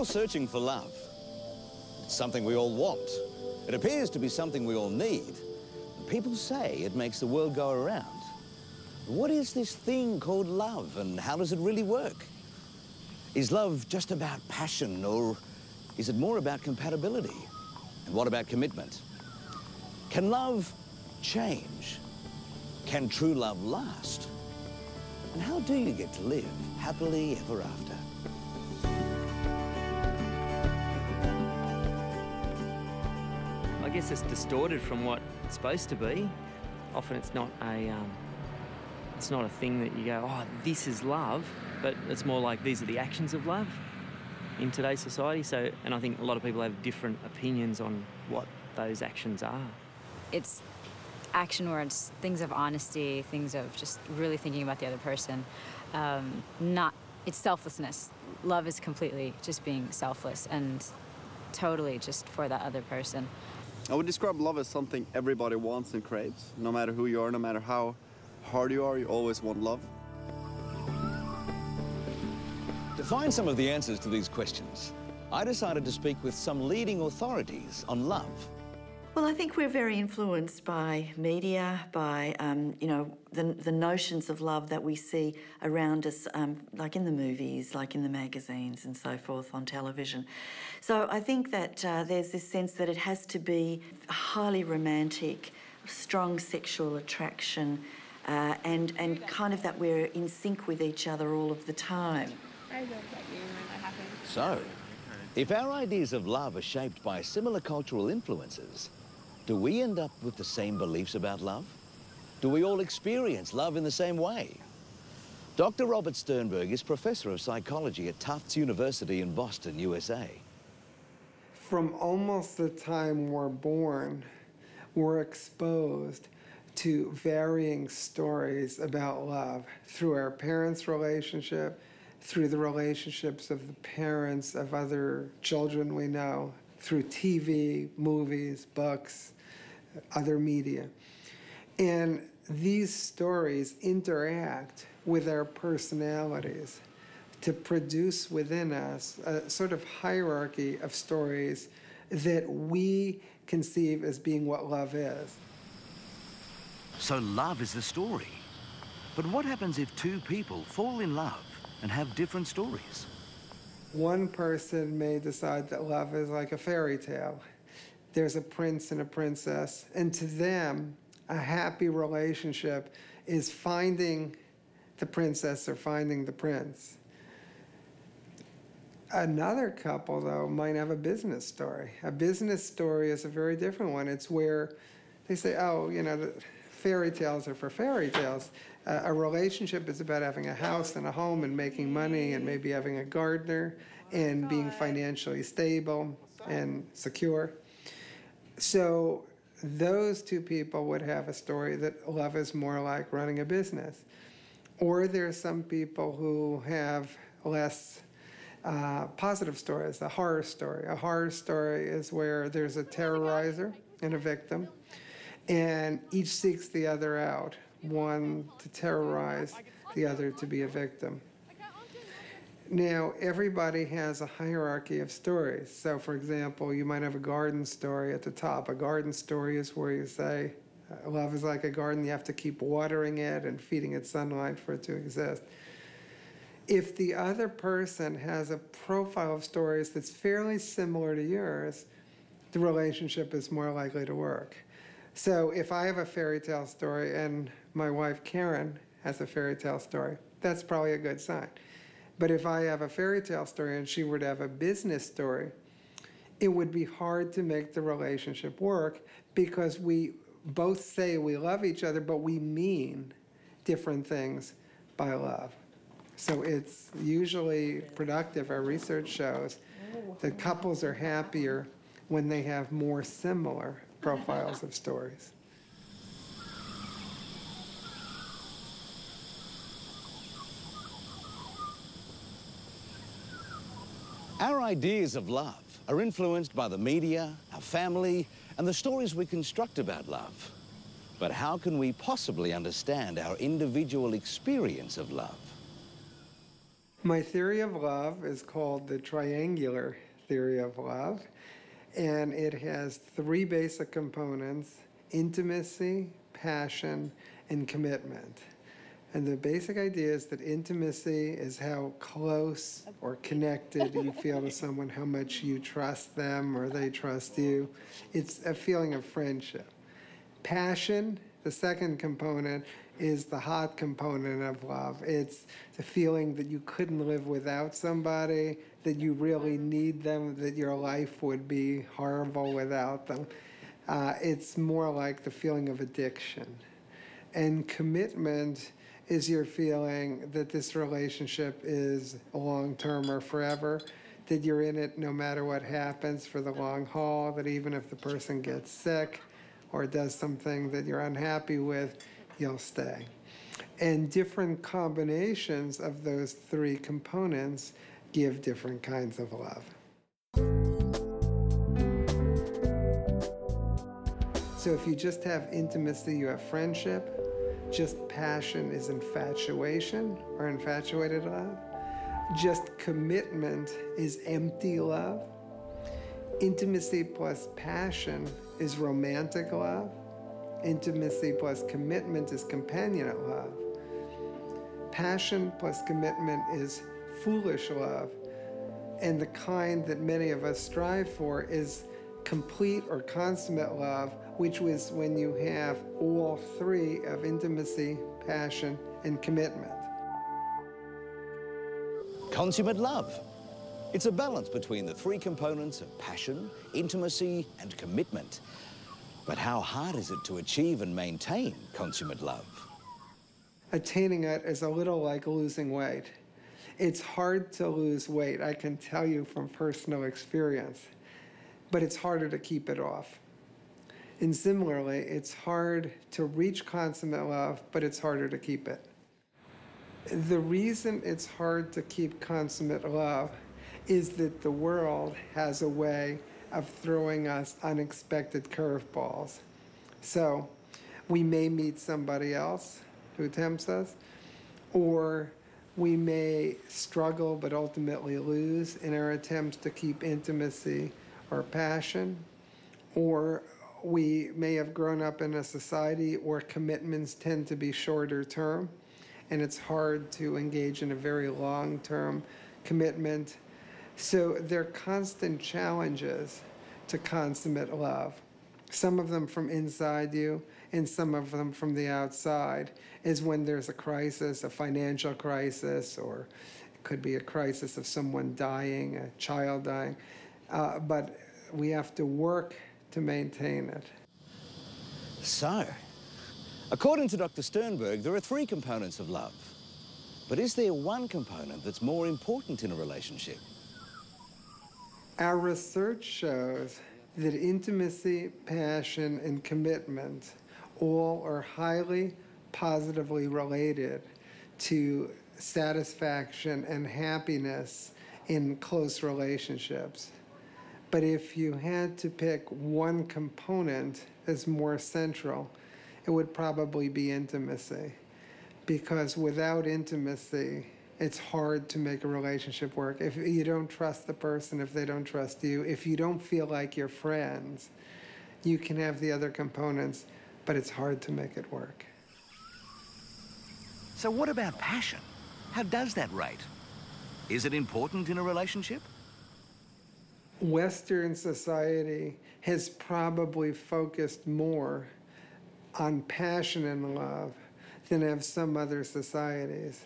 all searching for love. It's something we all want. It appears to be something we all need. And people say it makes the world go around. What is this thing called love, and how does it really work? Is love just about passion, or is it more about compatibility? And what about commitment? Can love change? Can true love last? And how do you get to live happily ever after? I guess it's distorted from what it's supposed to be. Often it's not a thing that you go, oh, this is love, but it's more like these are the actions of love in today's society. So, and I think a lot of people have different opinions on what those actions are. It's action words, things of honesty, things of just really thinking about the other person. It's selflessness. Love is completely just being selfless and totally just for that other person. I would describe love as something everybody wants and craves. No matter who you are, no matter how hard you are, you always want love. To find some of the answers to these questions, I decided to speak with some leading authorities on love. Well, I think we're very influenced by media, by, you know, the notions of love that we see around us, like in the movies, like in the magazines and so forth on television. So I think that there's this sense that it has to be highly romantic, strong sexual attraction, and kind of that we're in sync with each other all of the time. I love that you when that happens. So, if our ideas of love are shaped by similar cultural influences, do we end up with the same beliefs about love? Do we all experience love in the same way? Dr. Robert Sternberg is professor of psychology at Tufts University in Boston, USA. From almost the time we're born, we're exposed to varying stories about love through our parents' relationship, through the relationships of the parents of other children we know, through TV, movies, books, other media. And these stories interact with our personalities to produce within us a sort of hierarchy of stories that we conceive as being what love is. So love is the story. But what happens if two people fall in love and have different stories? One person may decide that love is like a fairy tale. There's a prince and a princess, and to them, a happy relationship is finding the princess or finding the prince. Another couple, though, might have a business story. A business story is a very different one. It's where they say, oh, you know, the fairy tales are for fairy tales. A relationship is about having a house and a home and making money and maybe having a gardener and being financially stable and secure. So those two people would have a story that love is more like running a business. Or there are some people who have less positive stories, a horror story. A horror story is where there's a terrorizer and a victim, and each seeks the other out, one to terrorize, the other to be a victim. Now, everybody has a hierarchy of stories. So, for example, you might have a garden story at the top. A garden story is where you say, love is like a garden, you have to keep watering it and feeding it sunlight for it to exist. If the other person has a profile of stories that's fairly similar to yours, the relationship is more likely to work. So if I have a fairy tale story and my wife Karen has a fairy tale story, that's probably a good sign. But if I have a fairy tale story and she were to have a business story, it would be hard to make the relationship work because we both say we love each other, but we mean different things by love. So it's usually productive. Our research shows that couples are happier when they have more similar profiles of stories. Our ideas of love are influenced by the media, our family, and the stories we construct about love. But how can we possibly understand our individual experience of love? My theory of love is called the triangular theory of love, and it has three basic components: intimacy, passion, and commitment. And the basic idea is that intimacy is how close or connected you feel to someone, how much you trust them or they trust you. It's a feeling of friendship. Passion, the second component, is the hot component of love. It's the feeling that you couldn't live without somebody, that you really need them, that your life would be horrible without them. It's more like the feeling of addiction. And commitment is your feeling that this relationship is long-term or forever, that you're in it no matter what happens for the long haul, that even if the person gets sick or does something that you're unhappy with, you'll stay. And different combinations of those three components give different kinds of love. So if you just have intimacy, you have friendship. Just passion is infatuation or infatuated love. Just commitment is empty love. Intimacy plus passion is romantic love. Intimacy plus commitment is companionate love. Passion plus commitment is foolish love. And the kind that many of us strive for is complete or consummate love, which was when you have all three of intimacy, passion, and commitment. Consummate love. It's a balance between the three components of passion, intimacy, and commitment. But how hard is it to achieve and maintain consummate love? Attaining it is a little like losing weight. It's hard to lose weight, I can tell you from personal experience, but it's harder to keep it off. And similarly, it's hard to reach consummate love, but it's harder to keep it. The reason it's hard to keep consummate love is that the world has a way of throwing us unexpected curveballs. So we may meet somebody else who tempts us, or we may struggle but ultimately lose in our attempts to keep intimacy or passion, or we may have grown up in a society where commitments tend to be shorter term, and it's hard to engage in a very long-term commitment. So there are constant challenges to consummate love, some of them from inside you and some of them from the outside, is when there's a crisis, a financial crisis, or it could be a crisis of someone dying, a child dying. But we have to work to maintain it. So, according to Dr. Sternberg, there are three components of love. But is there one component that's more important in a relationship? Our research shows that intimacy, passion, and commitment all are highly positively related to satisfaction and happiness in close relationships. But if you had to pick one component as more central, it would probably be intimacy. Because without intimacy, it's hard to make a relationship work. If you don't trust the person, if they don't trust you, if you don't feel like you're friends, you can have the other components, but it's hard to make it work. So what about passion? How does that rate? Is it important in a relationship? Western society has probably focused more on passion and love than have some other societies.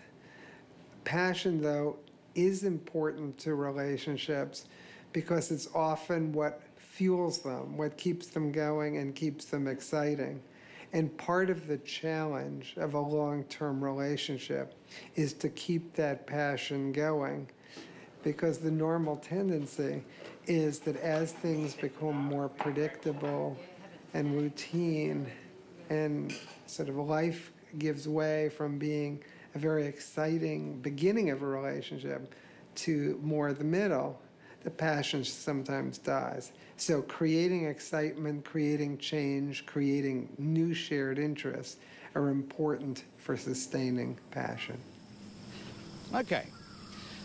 Passion, though, is important to relationships because it's often what fuels them, what keeps them going and keeps them exciting. And part of the challenge of a long-term relationship is to keep that passion going, because the normal tendency is that as things become more predictable and routine and sort of life gives way from being a very exciting beginning of a relationship to more the middle, the passion sometimes dies. So creating excitement, creating change, creating new shared interests are important for sustaining passion. Okay.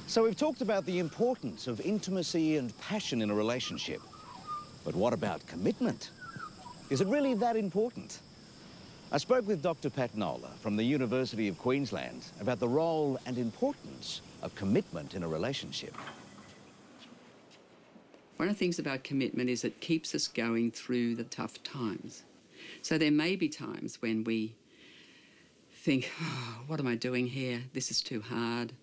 So we've talked about the importance of intimacy and passion in a relationship. But what about commitment? Is it really that important? I spoke with Dr. Pat Nola from the University of Queensland about the role and importance of commitment in a relationship. One of the things about commitment is it keeps us going through the tough times. So there may be times when we think, oh, what am I doing here? This is too hard.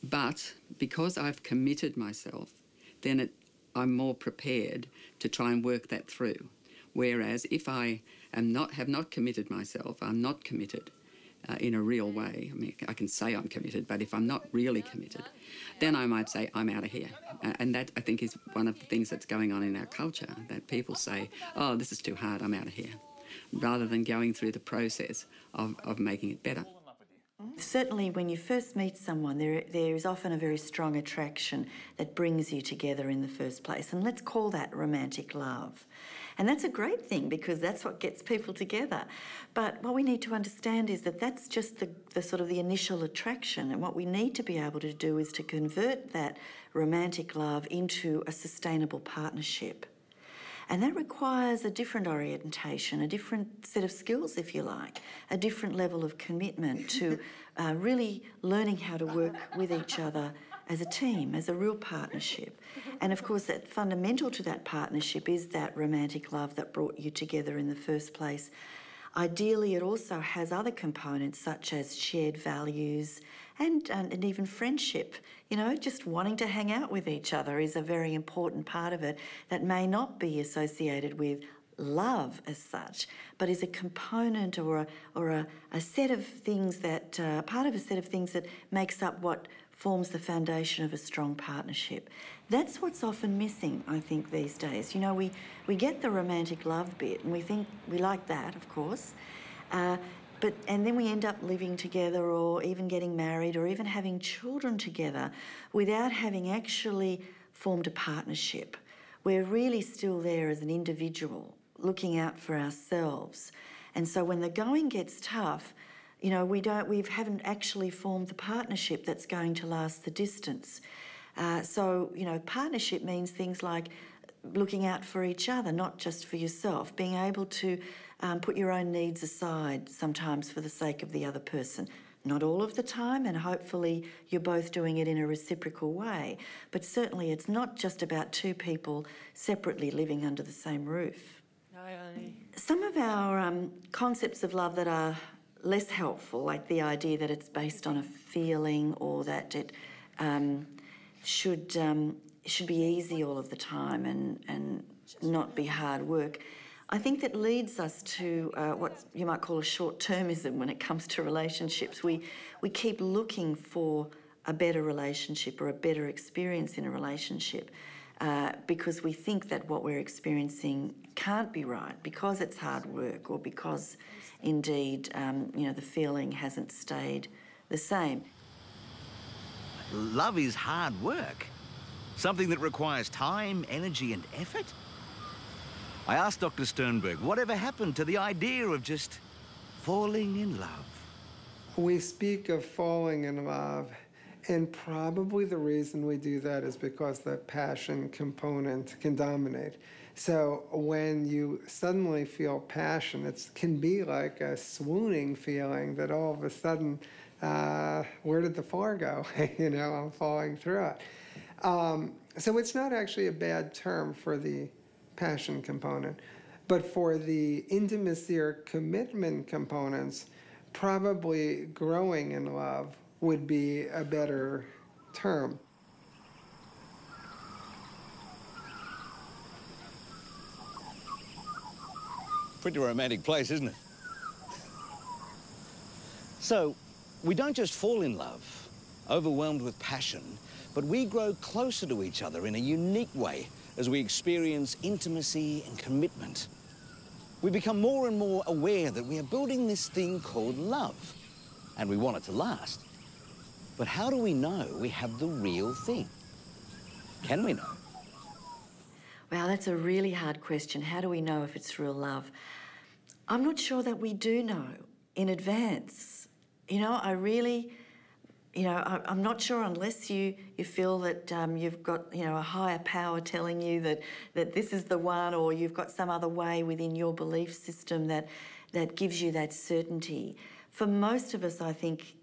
But because I've committed myself, then I'm more prepared to try and work that through. Whereas if I have not committed myself, I'm not committed in a real way. I mean, I can say I'm committed, but if I'm not really committed, then I might say I'm out of here. And that, I think, is one of the things that's going on in our culture, that people say, oh, this is too hard, I'm out of here, rather than going through the process of making it better. Certainly when you first meet someone, there is often a very strong attraction that brings you together in the first place. And let's call that romantic love. And that's a great thing because that's what gets people together. But what we need to understand is that that's just the sort of the initial attraction. And what we need to be able to do is to convert that romantic love into a sustainable partnership. And that requires a different orientation, a different set of skills, if you like, a different level of commitment to really learning how to work with each other as a team, as a real partnership. And of course, that fundamental to that partnership is that romantic love that brought you together in the first place. Ideally, it also has other components such as shared values and even friendship. You know, just wanting to hang out with each other is a very important part of it that may not be associated with love as such, but is a component or a set of things that, part of a set of things that makes up what forms the foundation of a strong partnership. That's what's often missing, I think, these days. You know, we get the romantic love bit and we think we like that, of course, and then we end up living together or even getting married or even having children together without having actually formed a partnership. We're really still there as an individual, looking out for ourselves. And so when the going gets tough, you know, we haven't actually formed the partnership that's going to last the distance. So, you know, partnership means things like looking out for each other, not just for yourself, being able to put your own needs aside sometimes for the sake of the other person. Not all of the time, and hopefully you're both doing it in a reciprocal way. But certainly it's not just about two people separately living under the same roof. Some of our concepts of love that are less helpful, like the idea that it's based on a feeling or that it should be easy all of the time and not be hard work, I think that leads us to what you might call a short-termism when it comes to relationships. We keep looking for a better relationship or a better experience in a relationship because we think that what we're experiencing can't be right because it's hard work or because indeed you know, the feeling hasn't stayed the same. Love is hard work. Something that requires time, energy and effort. I asked Dr. Sternberg whatever happened to the idea of just falling in love. We speak of falling in love, and probably the reason we do that is because the passion component can dominate. So when you suddenly feel passion, it can be like a swooning feeling that all of a sudden, where did the floor go? You know, I'm falling through it. So it's not actually a bad term for the passion component, but for the intimacy or commitment components, probably growing in love would be a better term. Pretty romantic place, isn't it? So, we don't just fall in love, overwhelmed with passion, but we grow closer to each other in a unique way as we experience intimacy and commitment. We become more and more aware that we are building this thing called love, and we want it to last. But how do we know we have the real thing? Can we know? Wow, that's a really hard question. How do we know if it's real love? I'm not sure that we do know in advance. You know, I really you know, I'm not sure unless you feel that you've got, you know, a higher power telling you that this is the one, or you've got some other way within your belief system that gives you that certainty. For most of us, I think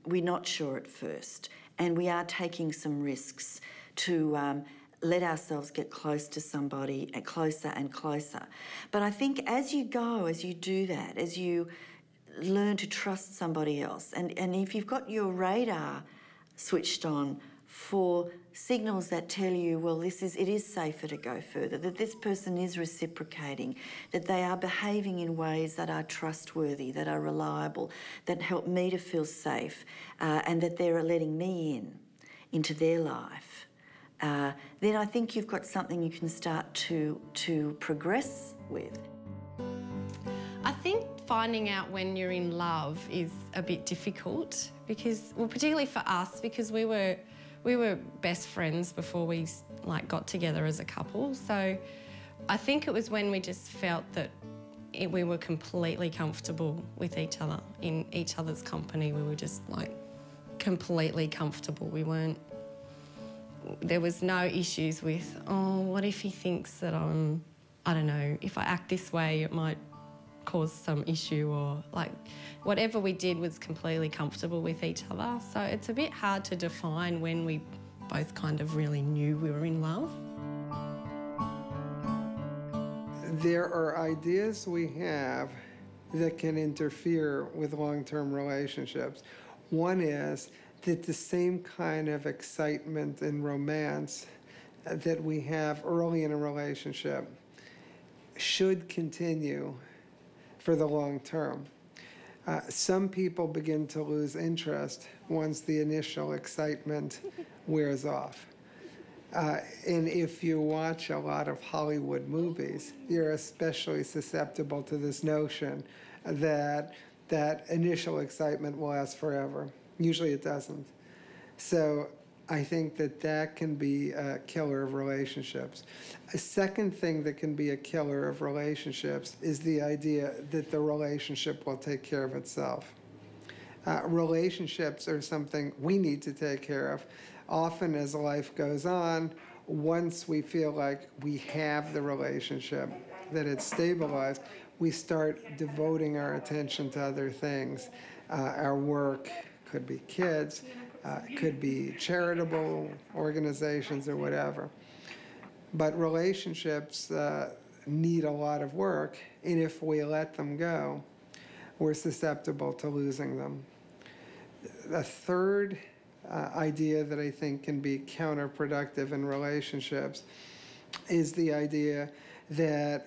we're not sure at first, and we are taking some risks to let ourselves get close to somebody, closer and closer. But I think as you go, as you do that, as you learn to trust somebody else, and if you've got your radar switched on for signals that tell you, well, it is safer to go further, that this person is reciprocating, that they are behaving in ways that are trustworthy, that are reliable, that help me to feel safe, and that they're letting me into their life, then I think you've got something you can start to progress with. I think finding out when you're in love is a bit difficult because, well, particularly for us, because we were best friends before we got together as a couple. So I think it was when we just felt that we were completely comfortable with each other, in each other's company. We were just completely comfortable. There was no issues with, oh, what if he thinks that I don't know, if I act this way, it might cause some issue, or whatever we did was completely comfortable with each other. So it's a bit hard to define when we both kind of really knew we were in love. There are ideas we have that can interfere with long-term relationships. One is that the same kind of excitement and romance that we have early in a relationship should continue for the long term. Some people begin to lose interest once the initial excitement wears off. And if you watch a lot of Hollywood movies, you're especially susceptible to this notion that that initial excitement will last forever. Usually it doesn't. So I think that can be a killer of relationships. A second thing that can be a killer of relationships is the idea that the relationship will take care of itself. Relationships are something we need to take care of. Often as life goes on, once we feel like we have the relationship, that it's stabilized, we start devoting our attention to other things. Our work, could be kids, could be charitable organizations or whatever. But relationships need a lot of work, and if we let them go, we're susceptible to losing them. A third idea that I think can be counterproductive in relationships is the idea that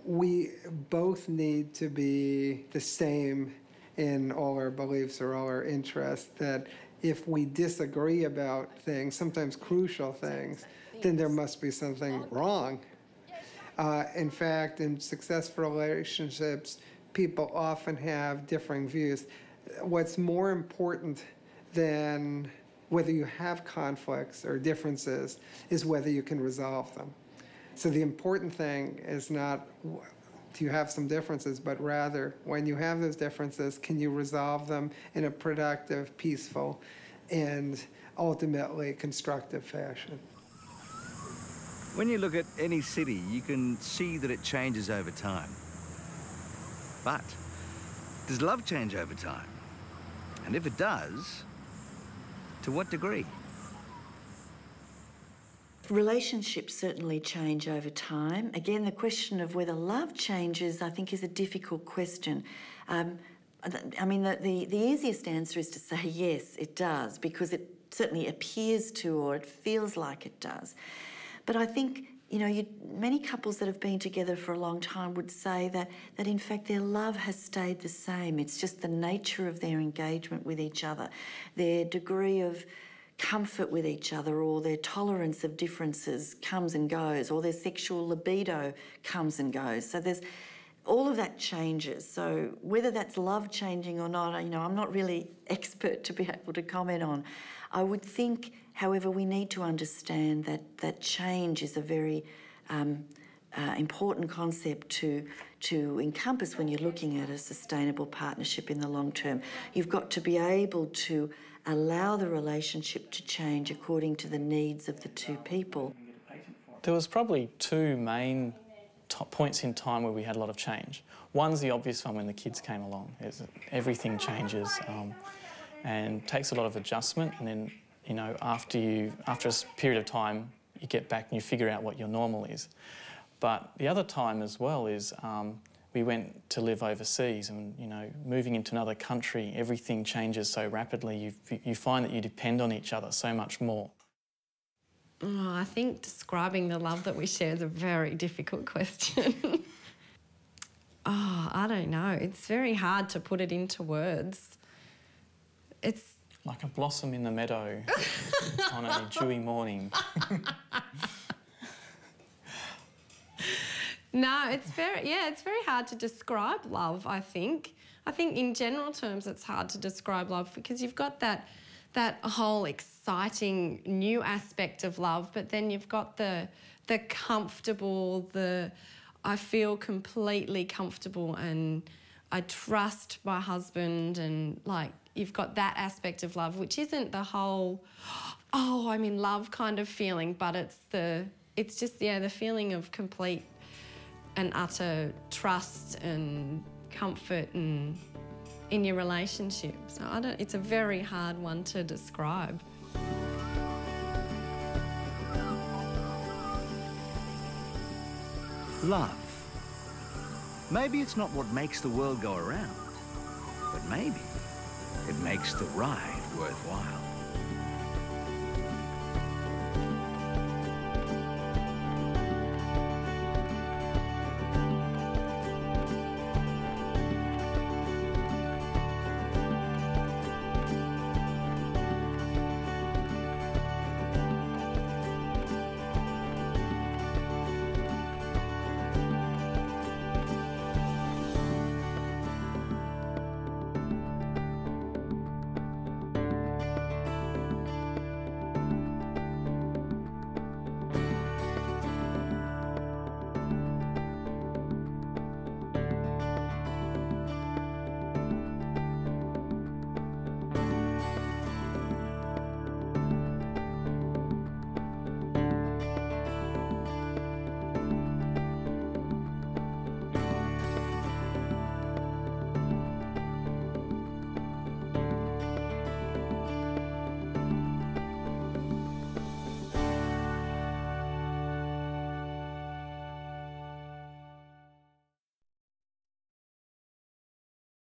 we both need to be the same in all our beliefs or all our interests, that if we disagree about things, sometimes crucial things, then there must be something wrong. In fact, in successful relationships, people often have differing views. What's more important than whether you have conflicts or differences is whether you can resolve them. So the important thing is not do you have some differences, but rather, when you have those differences, can you resolve them in a productive, peaceful, and ultimately constructive fashion? When you look at any city, you can see that it changes over time. But does love change over time? And if it does, to what degree? Relationships certainly change over time. Again, the question of whether love changes, I think, is a difficult question. I mean, the easiest answer is to say yes, it does, because it certainly appears to, or it feels like it does. But I think, you know, many couples that have been together for a long time would say that in fact their love has stayed the same. It's just the nature of their engagement with each other, their degree of comfort with each other, or their tolerance of differences comes and goes, or their sexual libido comes and goes. So there's all of that changes. So whether that's love changing or not, you know, I'm not really expert to be able to comment on. I would think, however, we need to understand that change is a very important concept to to encompass when you're looking at a sustainable partnership in the long term. You've got to be able to allow the relationship to change according to the needs of the two people. There was probably two main points in time where we had a lot of change. One's the obvious one when the kids came along. Everything changes and takes a lot of adjustment, and then, you know, after a period of time, you get back and you figure out what your normal is. But the other time as well is we went to live overseas, and, you know, moving into another country, everything changes so rapidly. You find that you depend on each other so much more. Oh, I think describing the love that we share is a very difficult question. Oh, I don't know. It's very hard to put it into words. It's like a blossom in the meadow on a dewy morning. No, it's very hard to describe love, I think. I think in general terms it's hard to describe love because you've got that whole exciting new aspect of love, but then you've got the comfortable, I feel completely comfortable and I trust my husband, and like you've got that aspect of love, which isn't the whole, oh, I'm in love kind of feeling, but it's just the feeling of complete and utter trust and comfort and in your relationship. So it's a very hard one to describe. Love. Maybe it's not what makes the world go around, but maybe it makes the ride worthwhile.